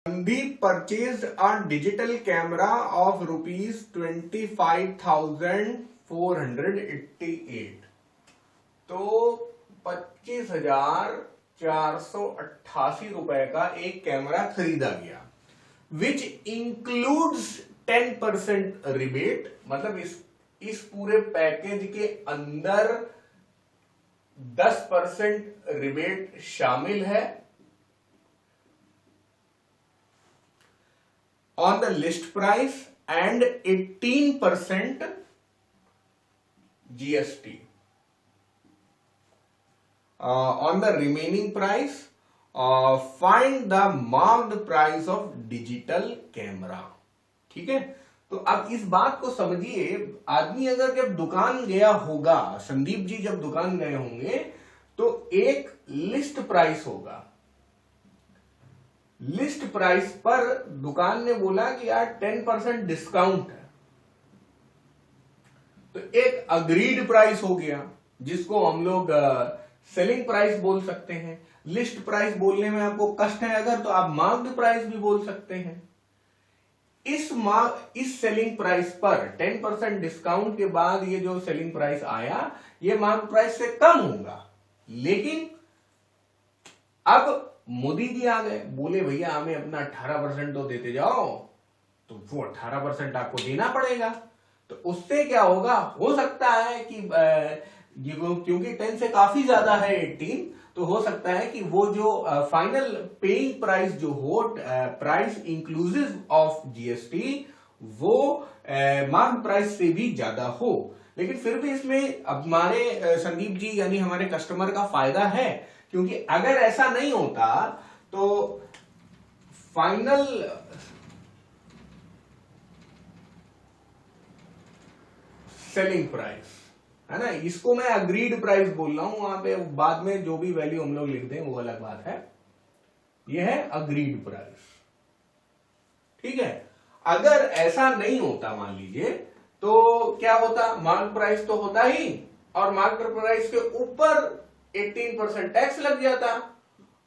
Sandeep purchased a digital camera of rupees 25,488. तो 25,488 रुपए का एक कैमरा खरीदा गया, विच इंक्लूड्स 10% रिबेट। मतलब इस पूरे पैकेज के अंदर 10% रिबेट शामिल है on the list price and 18% GST on the remaining price. Find the marked price of digital camera। ठीक है, तो अब इस बात को समझिए। आदमी अगर जब दुकान गया होगा, संदीप जी जब दुकान गए होंगे, तो एक लिस्ट प्राइस होगा। लिस्ट प्राइस पर दुकान ने बोला कि यार 10% डिस्काउंट है, तो एक अग्रीड प्राइस हो गया, जिसको हम लोग सेलिंग प्राइस बोल सकते हैं। लिस्ट प्राइस बोलने में आपको कष्ट है अगर, तो आप मार्क्ड प्राइस भी बोल सकते हैं। इस सेलिंग प्राइस पर 10% डिस्काउंट के बाद ये जो सेलिंग प्राइस आया, ये मार्क्ड प्राइस से कम होगा। लेकिन अब मोदी जी आ गए, बोले भैया हमें अपना 18% तो देते जाओ, तो वो 18% आपको देना पड़ेगा। तो उससे क्या होगा, हो सकता है कि क्योंकि 10 से काफी ज्यादा है 18, तो हो सकता है कि वो जो फाइनल पेइंग प्राइस जो हो, प्राइस इंक्लूसिव ऑफ जीएसटी, वो मार्क प्राइस से भी ज्यादा हो। लेकिन फिर भी इसमें हमारे संदीप जी यानी हमारे कस्टमर का फायदा है, क्योंकि अगर ऐसा नहीं होता तो फाइनल सेलिंग प्राइस है ना, इसको मैं अग्रीड प्राइस बोल रहा हूं। वहां पे बाद में जो भी वैल्यू हम लोग लिखते हैं वो अलग बात है। यह है अग्रीड प्राइस। ठीक है, अगर ऐसा नहीं होता मान लीजिए, तो क्या होता, मार्क प्राइस तो होता ही, और मार्क प्राइस के ऊपर 18% टैक्स लग जाता,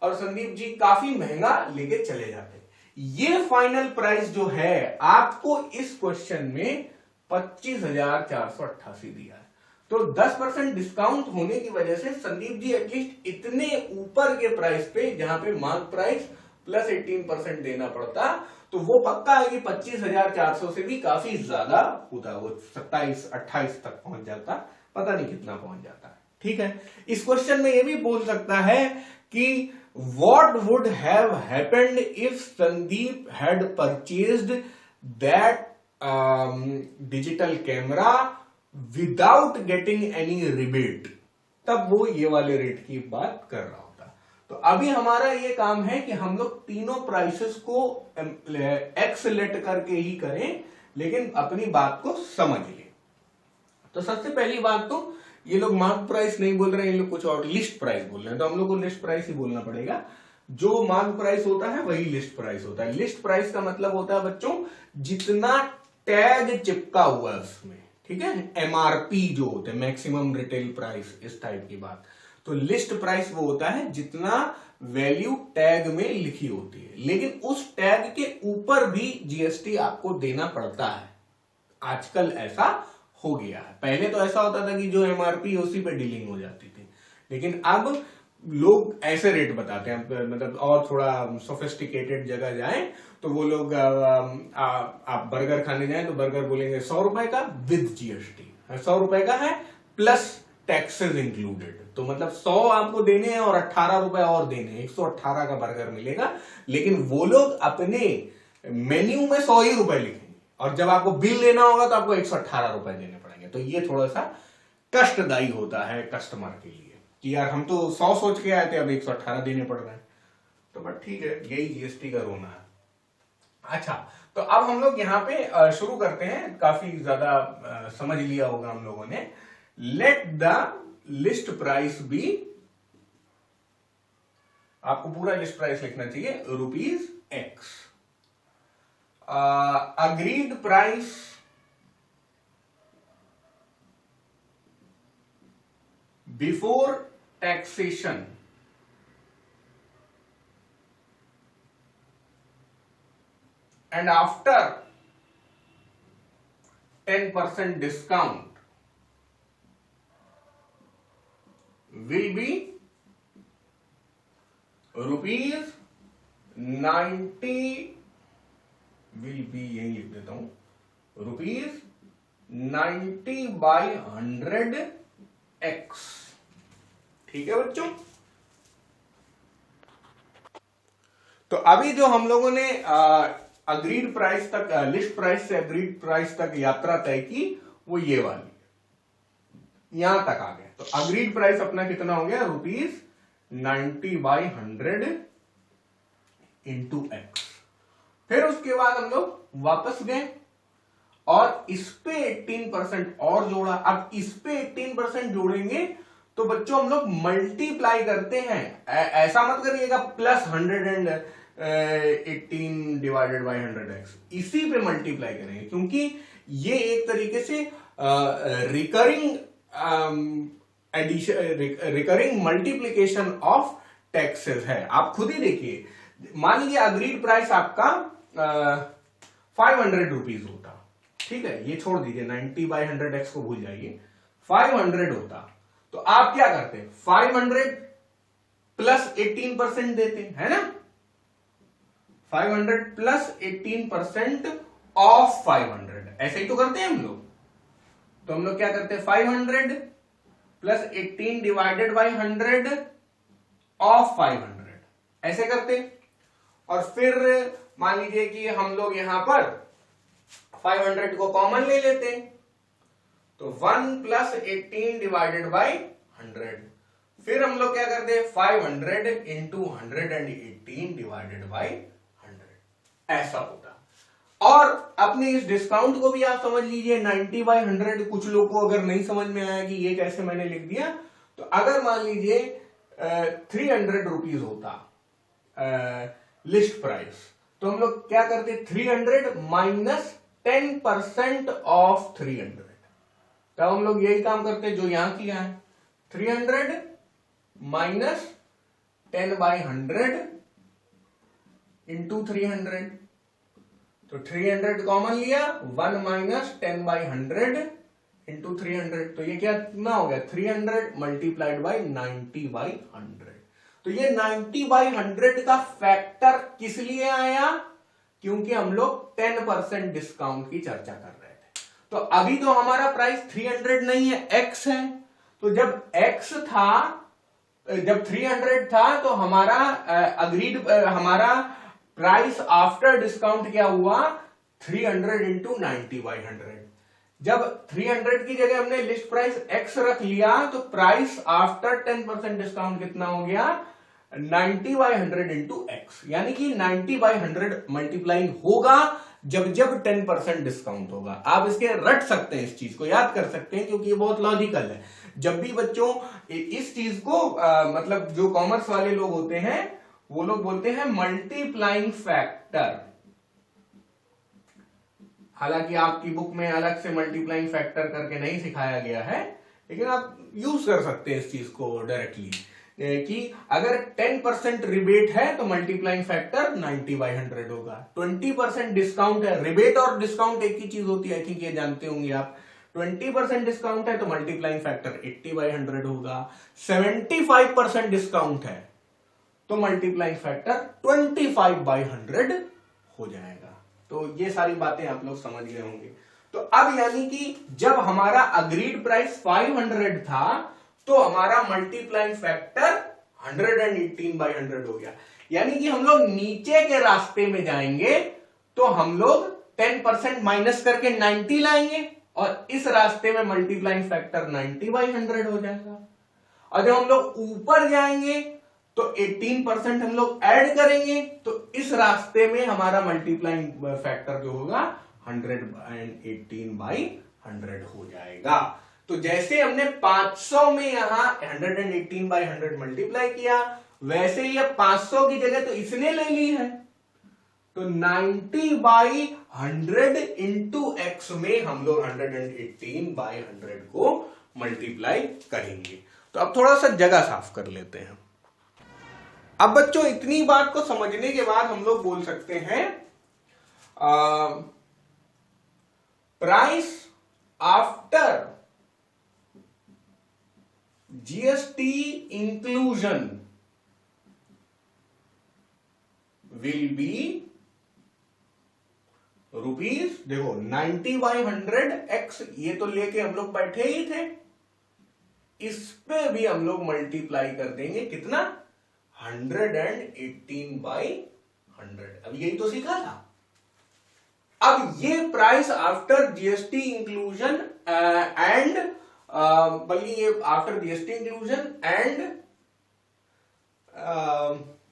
और संदीप जी काफी महंगा लेके चले जाते। ये फाइनल प्राइस जो है आपको इस क्वेश्चन में 25,488 दिया है। तो 10% डिस्काउंट होने की वजह से संदीप जी एटलीस्ट इतने ऊपर के प्राइस पे, जहां पे मार्क प्राइस प्लस 18% देना पड़ता, तो वो पक्का है कि 25,400 से भी काफी ज्यादा होता, वो 27-28 तक पहुंच जाता, पता नहीं कितना पहुंच जाता है। ठीक है, इस क्वेश्चन में ये भी बोल सकता है कि what would have happened if Sandeep had purchased that digital camera without getting any rebate, तब वो ये वाले रेट की बात कर रहा होता। तो अभी हमारा ये काम है कि हम लोग तीनों प्राइसेस को एक्सलेट करके ही करें, लेकिन अपनी बात को समझ लें। तो सबसे पहली बात, तो ये लोग मार्क प्राइस नहीं बोल रहे हैं, ये लोग कुछ और लिस्ट प्राइस बोल रहे हैं, तो हम लोग को लिस्ट प्राइस ही बोलना पड़ेगा। जो मार्क प्राइस होता है वही लिस्ट प्राइस होता है। लिस्ट प्राइस का मतलब होता है बच्चों, जितना टैग चिपका हुआ है उसमें। ठीक है, एमआरपी जो होते हैं, मैक्सिमम रिटेल प्राइस, इस टाइप की बात। तो लिस्ट प्राइस वो होता है जितना वैल्यू टैग में लिखी होती है, लेकिन उस टैग के ऊपर भी जीएसटी आपको देना पड़ता है। आजकल ऐसा हो गया है। पहले तो ऐसा होता था कि जो एमआरपी उसी पे डीलिंग हो जाती थी, लेकिन अब लोग ऐसे रेट बताते हैं। मतलब और थोड़ा सोफिस्टिकेटेड जगह जाएं तो वो लोग आप बर्गर खाने जाएं तो बर्गर बोलेंगे 100 रुपए का विद जीएसटी, 100 रुपए का है प्लस टैक्सेस इंक्लूडेड। तो मतलब 100 आपको देने हैं और 18 रुपए और देने हैं, 118 का बर्गर मिलेगा। लेकिन वो लोग अपने मेन्यू में 100 ही रुपए लिखेंगे, और जब आपको बिल लेना होगा तो आपको 118 रुपए देने पड़ेंगे। तो ये थोड़ा सा कष्टदायी होता है कस्टमर के लिए कि यार हम तो 100 सोच के आए थे, अब 118 देने पड़ रहे हैं। तो बट ठीक है, यही जीएसटी का रोना है। अच्छा, तो अब हम लोग यहां पे शुरू करते हैं। काफी ज्यादा समझ लिया होगा हम लोगों ने। Let the list price be, आपको पूरा लिस्ट प्राइस लिखना चाहिए, ₹X। agreed price before taxation and after 10% discount will be rupees 90, will be यही लिख देता हूं, rupees 90/100x। ठीक है बच्चों, तो अभी जो हम लोगों ने अग्रीड प्राइस तक, लिस्ट प्राइस से अग्रीड प्राइस तक यात्रा तय की, वो ये वाली यहां तक आ गए। तो अग्रीड प्राइस अपना कितना हो गया, रुपीज 90/100 इंटू एक्स। फिर उसके बाद हम लोग वापस गए और इस पे 18% और जोड़ा। अब इस पे 18% जोड़ेंगे तो बच्चों हम लोग मल्टीप्लाई करते हैं, ऐसा मत करिएगा प्लस 118 डिवाइडेड बाई 100x, इसी पे मल्टीप्लाई करेंगे, क्योंकि ये एक तरीके से रिकरिंग मल्टीप्लीकेशन ऑफ टैक्सेस है। आप खुद ही देखिए, मान लीजिए अग्रीड प्राइस आपका 500 रुपीज होता, ठीक है, ये छोड़ दीजिए 90/100x को भूल जाइए, 500 होता, तो आप क्या करते, 500 प्लस 18% देते है ना, 500 प्लस 18% ऑफ 500, ऐसे ही तो करते हैं हम लोग। तो हम लोग क्या करते हैं, 500 प्लस 18 डिवाइडेड बाई 100 ऑफ 500, ऐसे करते। और फिर मान लीजिए कि हम लोग यहां पर 500 को कॉमन ले लेते हैं, तो 1 प्लस 18 डिवाइडेड बाई 100। फिर हम लोग क्या करते हैं, 500 इंटू 118 डिवाइडेड बाई 100, ऐसा होता। और अपने इस डिस्काउंट को भी आप समझ लीजिए 90/100। कुछ लोग को अगर नहीं समझ में आया कि ये कैसे मैंने लिख दिया, तो अगर मान लीजिए 300 रुपीज होता लिस्ट प्राइस, तो हम लोग क्या करते, 300 माइनस 10% ऑफ 300। तब हम लोग यही काम करते जो यहां किया है, 300 माइनस 10/100 इंटू 300। तो 300 कॉमन लिया, 1 माइनस 10/100 इंटू 300, तो ये क्या कितना हो गया, 300 मल्टीप्लाइड बाई 90/100। तो ये 90/100 का फैक्टर किस लिए आया, क्योंकि हम लोग 10% डिस्काउंट की चर्चा कर रहे थे। तो अभी तो हमारा प्राइस 300 नहीं है, x है। तो जब x था, जब 300 था, तो हमारा अग्रीड हमारा प्राइस आफ्टर डिस्काउंट क्या हुआ, 300 इंटू 90/100। जब 300 की जगह हमने लिस्ट प्राइस x रख लिया, तो प्राइस आफ्टर 10% डिस्काउंट कितना हो गया, 90/100 इंटू एक्स। यानी कि 90/100 मल्टीप्लाइंग होगा जब जब 10% डिस्काउंट होगा। आप इसके रट सकते हैं, इस चीज को याद कर सकते हैं, क्योंकि ये बहुत लॉजिकल है। जब भी बच्चों इस चीज को मतलब जो कॉमर्स वाले लोग होते हैं, वो लोग बोलते हैं मल्टीप्लाइंग फैक्टर। हालांकि आपकी बुक में अलग से मल्टीप्लाइंग फैक्टर करके नहीं सिखाया गया है, लेकिन आप यूज कर सकते हैं इस चीज को डायरेक्टली, कि अगर 10% रिबेट है तो मल्टीप्लाइंग फैक्टर 90/100 होगा। 20% डिस्काउंट है, रिबेट और डिस्काउंट एक ही चीज होती है, आई थिंक ये जानते होंगे आप। 20% डिस्काउंट है तो मल्टीप्लाइंग फैक्टर 80/100 होगा। 75% डिस्काउंट है तो मल्टीप्लाइंग फैक्टर 25/100 हो जाएगा। तो ये सारी बातें आप लोग समझ गए होंगे। तो अब यानी कि जब हमारा अग्रीड प्राइस 500 था, तो हमारा मल्टीप्लाइंग फैक्टर 118/100 हो गया। यानी कि हम लोग नीचे के रास्ते में जाएंगे तो हम लोग 10% माइनस करके 90 लाएंगे, और इस रास्ते में मल्टीप्लाइंग फैक्टर 90/100 हो जाएगा। और जब हम लोग ऊपर जाएंगे तो 18% हम लोग ऐड करेंगे, तो इस रास्ते में हमारा मल्टीप्लाइंग फैक्टर जो होगा 118/100 हो जाएगा। तो जैसे हमने 500 में यहां 118/100 मल्टीप्लाई किया, वैसे ही अब 500 की जगह तो इसने ले ली है, तो 90/100 इंटू एक्स में हम लोग 118/100 को मल्टीप्लाई करेंगे। तो अब थोड़ा सा जगह साफ कर लेते हैं। अब बच्चों इतनी बात को समझने के बाद हम लोग बोल सकते हैं price after GST inclusion will be rupees, देखो 90/100 ये तो लेके हम लोग बैठे ही थे, इस पे भी हम लोग मल्टीप्लाई कर देंगे कितना, 118/100। अब यही तो सीखा था। अब ये price after GST inclusion and, बल्कि ये आफ्टर जीएसटी इंक्लूजन एंड,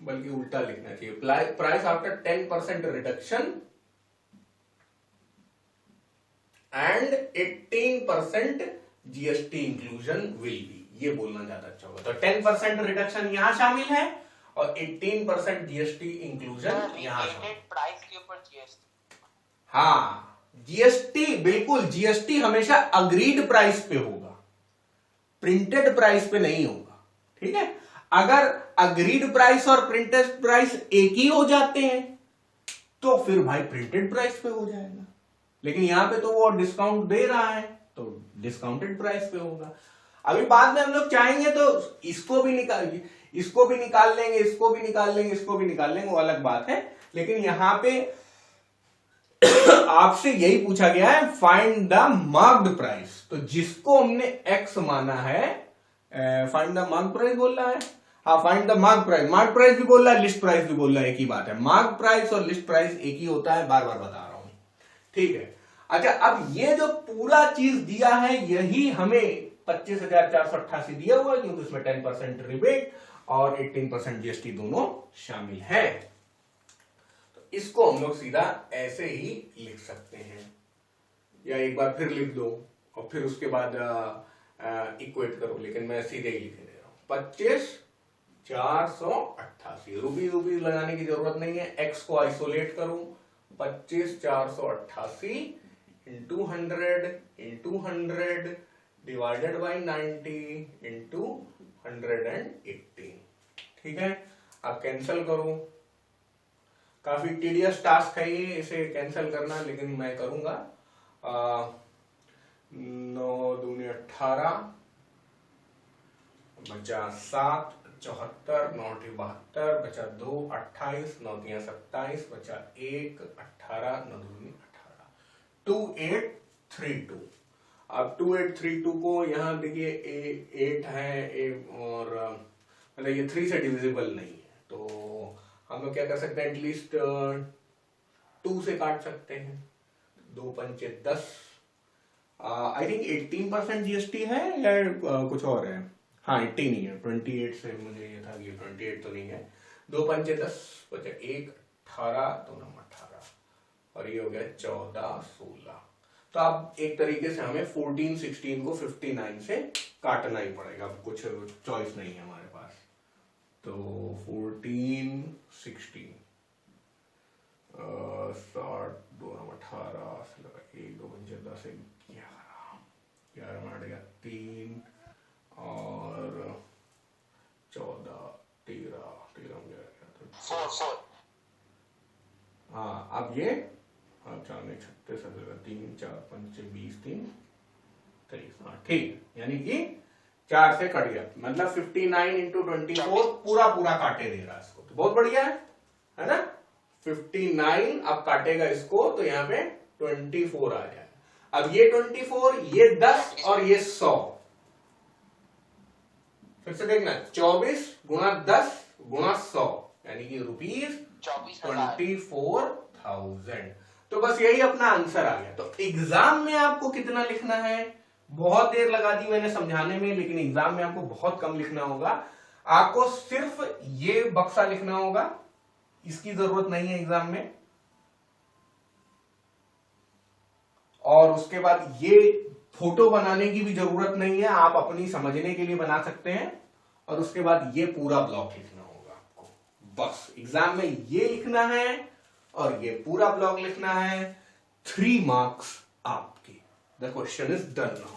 बल्कि उल्टा लिखना चाहिए, price after 10% reduction and 18% GST inclusion will be, ये बोलना ज्यादा अच्छा होगा। तो 10% रिडक्शन यहां शामिल है और 18% जीएसटी इंक्लूजन यहां शामिल। प्राइस के ऊपर जीएसटी, हाँ जीएसटी, बिल्कुल जीएसटी हमेशा अग्रीड प्राइस पे होगा, प्रिंटेड प्राइस पे नहीं होगा, ठीक है। अगर अग्रीड प्राइस और प्रिंटेड प्राइस एक ही हो जाते हैं तो फिर भाई प्रिंटेड प्राइस पे हो जाएगा, लेकिन यहां पे तो वो डिस्काउंट दे रहा है तो डिस्काउंटेड प्राइस पे होगा। अभी बाद में हम लोग चाहेंगे तो इसको भी निकाल लेंगे, इसको भी निकाल लेंगे, इसको भी निकाल लेंगे, वो अलग बात है। लेकिन यहां पे आपसे यही पूछा गया है, फाइंड द मार्क्ड प्राइस, तो जिसको हमने एक्स माना है, फाइंड द मार्क्ड प्राइस बोल रहा है, हाँ find the mark price, mark price भी बोल रहा है, लिस्ट प्राइस भी बोल रहा है, एक ही बात है, मार्क प्राइस और लिस्ट प्राइस एक ही होता है, बार बार बता रहा हूं, ठीक है। अच्छा, अब ये जो पूरा चीज दिया है यही हमें 25,488 दिया हुआ है, क्योंकि उसमें 10% रिबेट और 18% जीएसटी दोनों शामिल है। तो इसको हम लोग सीधा ऐसे ही लिख सकते हैं, या एक बार फिर लिख दो और फिर उसके बाद इक्वेट करो, लेकिन मैं सीधे ही लिख दे रहा हूं, 25,488 रुपीज लगाने की जरूरत नहीं है, एक्स को आइसोलेट करूं, 25,488 इंटू 100 डिवाइडेड बाई 90 इंटू 118, ठीक है। अब कैंसिल करो, काफी टीडियस टास्क है ये, इसे कैंसिल करना, लेकिन मैं करूंगा। 9 दूनी 18 बचा 7, 74, 9 72 बचा 2, 28, 9 27 बचा 1, 18, 9 दूनी 18, 2832। अब 2832 को यहां देखिए 8 है, और मतलब ये 3 से डिविजिबल नहीं है, तो हम लोग क्या कर सकते हैं, एटलीस्ट 2 से काट सकते हैं, 2 पंचे 10, आई थिंक 18% जीएसटी है या कुछ और है, हाँ 18 ही है, 28 से मुझे ये था कि 28 तो नहीं है, 2 पंचे 10 बचा 1, 18, 2 9 18, और ये हो गया 14, 16। तो अब एक तरीके से हमें 14, 16 को 59 से काटना ही पड़ेगा, अब कुछ चॉइस नहीं है हमारे पास। तो 14, 16, 60, 2 9 18 से लगा 1, 2 पंचे 10, 11 में हट गया 3 और 14, 13 में गया तो 4। हाँ, अब ये 4 में 36, 3 4 5 20 3 23, हाँ ठीक है, यानी कि 4 से कट गया, मतलब 59 इंटू 24 पूरा काटे दे रहा है इसको, तो बहुत बढ़िया है ना। 59 अब काटेगा इसको, तो यहाँ पे 24 आ जाएगा। अब ये 24, ये 10 और ये 100, फिर से देखना, 24 गुणा 10 गुणा 100, यानी कि रुपीज 24,000। तो बस यही अपना आंसर आ गया। तो एग्जाम में आपको कितना लिखना है, बहुत देर लगा दी मैंने समझाने में, लेकिन एग्जाम में आपको बहुत कम लिखना होगा। आपको सिर्फ ये बक्सा लिखना होगा, इसकी जरूरत नहीं है एग्जाम में, और उसके बाद ये फोटो बनाने की भी जरूरत नहीं है, आप अपनी समझने के लिए बना सकते हैं, और उसके बाद ये पूरा ब्लॉक लिखना होगा आपको। बस एग्जाम में ये लिखना है और ये पूरा ब्लॉक लिखना है, 3 मार्क्स आपके। The question is done now.